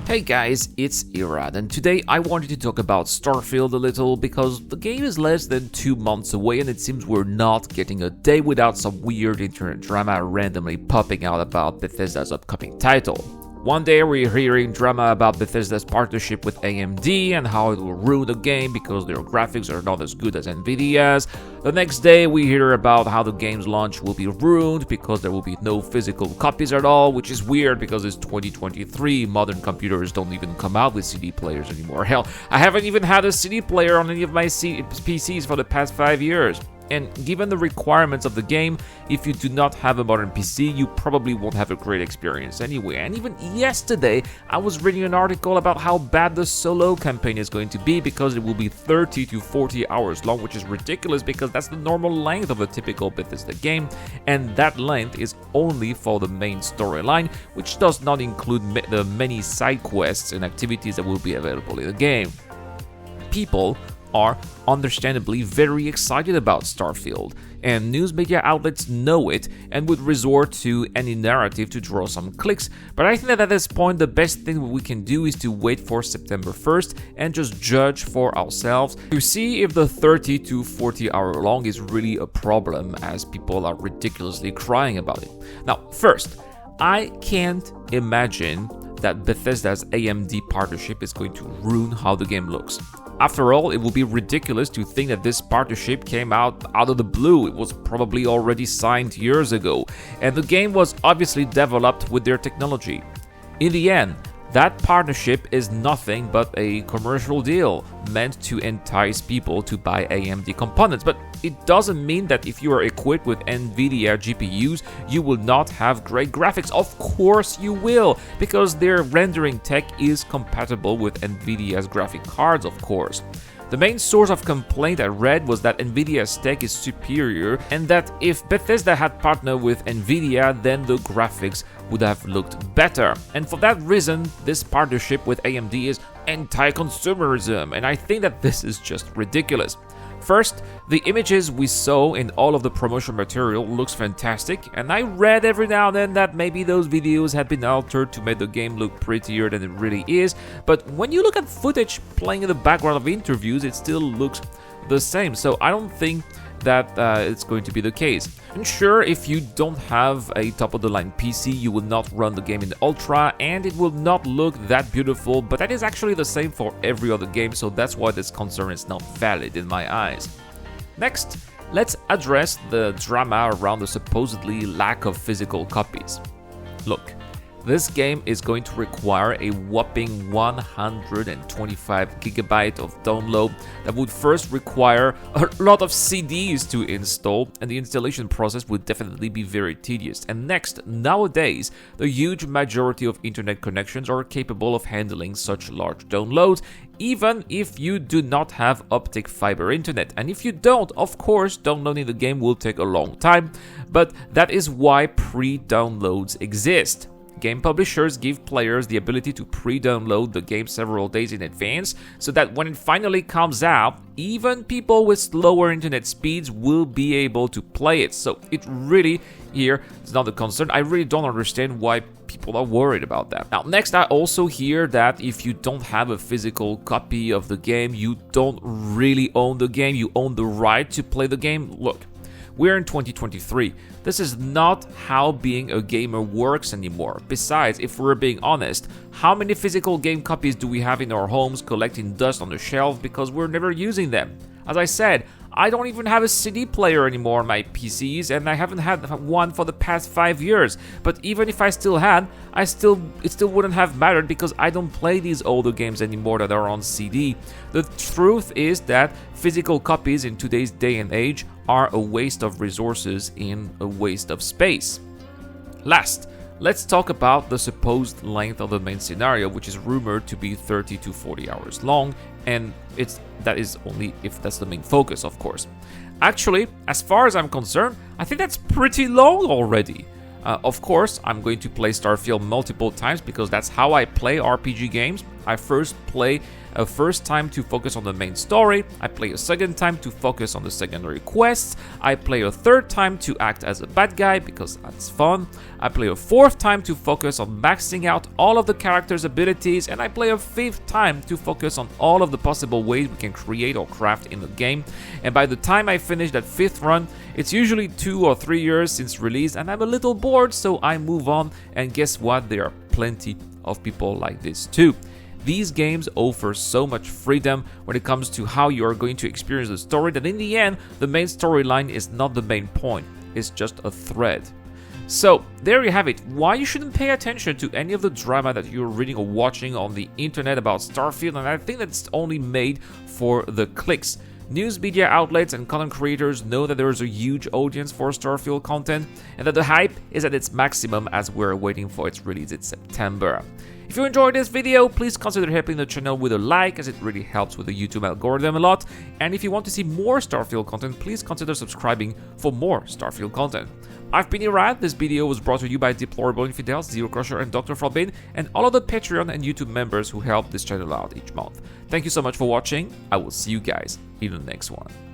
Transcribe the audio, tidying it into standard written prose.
Hey guys, it's Irad, and today I wanted to talk about Starfield a little because the game is less than 2 months away and it seems we're not getting a day without some weird internet drama randomly popping out about Bethesda's upcoming title. One day we're hearing drama about Bethesda's partnership with AMD and how it will ruin the game because their graphics are not as good as Nvidia's. The next day we hear about how the game's launch will be ruined because there will be no physical copies at all, which is weird because it's 2023, modern computers don't even come out with CD players anymore. Hell, I haven't even had a CD player on any of my PCs for the past 5 years. And given the requirements of the game, if you do not have a modern PC, you probably won't have a great experience anyway. And even yesterday, I was reading an article about how bad the solo campaign is going to be because it will be 30 to 40 hours long, which is ridiculous because that's the normal length of a typical Bethesda game, and that length is only for the main storyline, which does not include the many side quests and activities that will be available in the game. People are understandably very excited about Starfield, and news media outlets know it and would resort to any narrative to draw some clicks, but I think that at this point the best thing we can do is to wait for September 1st and just judge for ourselves to see if the 30 to 40 hour long is really a problem, as people are ridiculously crying about it. Now, first, I can't imagine that Bethesda's AMD partnership is going to ruin how the game looks. After all, it would be ridiculous to think that this partnership came out of the blue. It was probably already signed years ago, and the game was obviously developed with their technology. In the end, that partnership is nothing but a commercial deal meant to entice people to buy AMD components, but it doesn't mean that if you are equipped with Nvidia GPUs, you will not have great graphics. Of course you will, because their rendering tech is compatible with Nvidia's graphic cards, of course. The main source of complaint I read was that Nvidia's tech is superior and that if Bethesda had partnered with Nvidia, then the graphics would have looked better. And for that reason, this partnership with AMD is anti-consumerism, and I think that this is just ridiculous. First, the images we saw in all of the promotional material looks fantastic, and I read every now and then that maybe those videos had been altered to make the game look prettier than it really is, but when you look at footage playing in the background of interviews, it still looks the same, so I don't think that it's going to be the case. And sure, if you don't have a top-of-the-line PC, you will not run the game in Ultra, and it will not look that beautiful, but that is actually the same for every other game, so that's why this concern is not valid in my eyes. Next, let's address the drama around the supposedly lack of physical copies. Look, this game is going to require a whopping 125 gigabyte of download that would first require a lot of CDs to install, and the installation process would definitely be very tedious. And next, nowadays, the huge majority of internet connections are capable of handling such large downloads, even if you do not have optic fiber internet. And if you don't, of course, downloading the game will take a long time, but that is why pre-downloads exist. Game publishers give players the ability to pre-download the game several days in advance so that when it finally comes out, even people with slower internet speeds will be able to play it. So it really here is not a concern. I really don't understand why people are worried about that. Now, next, I also hear that if you don't have a physical copy of the game, you don't really own the game, you own the right to play the game. Look, we're in 2023. This is not how being a gamer works anymore. Besides, if we're being honest, how many physical game copies do we have in our homes collecting dust on the shelf because we're never using them? As I said, I don't even have a CD player anymore on my PCs, and I haven't had one for the past 5 years. But even if I still had, it still wouldn't have mattered because I don't play these older games anymore that are on CD. The truth is that physical copies in today's day and age are a waste of resources and a waste of space. Last, let's talk about the supposed length of the main scenario, which is rumored to be 30 to 40 hours long, and that is only if that's the main focus, of course. Actually, as far as I'm concerned, I think that's pretty long already. Of course, I'm going to play Starfield multiple times because that's how I play RPG games, I first play a first time to focus on the main story, I play a second time to focus on the secondary quests, I play a third time to act as a bad guy because that's fun, I play a fourth time to focus on maxing out all of the characters' abilities, and I play a fifth time to focus on all of the possible ways we can create or craft in the game. And by the time I finish that fifth run, it's usually 2 or 3 years since release, and I'm a little bored, so I move on, and guess what? There are plenty of people like this too. These games offer so much freedom when it comes to how you are going to experience the story that in the end, the main storyline is not the main point, it's just a thread. So, there you have it, why you shouldn't pay attention to any of the drama that you're reading or watching on the internet about Starfield, and I think that's only made for the clicks. News media outlets and content creators know that there is a huge audience for Starfield content, and that the hype is at its maximum as we're waiting for its release in September. If you enjoyed this video, please consider helping the channel with a like, as it really helps with the YouTube algorithm a lot. And if you want to see more Starfield content, please consider subscribing for more Starfield content. I've been Irad. This video was brought to you by Deplorable Infidels, Zero Crusher, and Dr. Frobin, and all of the Patreon and YouTube members who help this channel out each month. Thank you so much for watching. I will see you guys in the next one.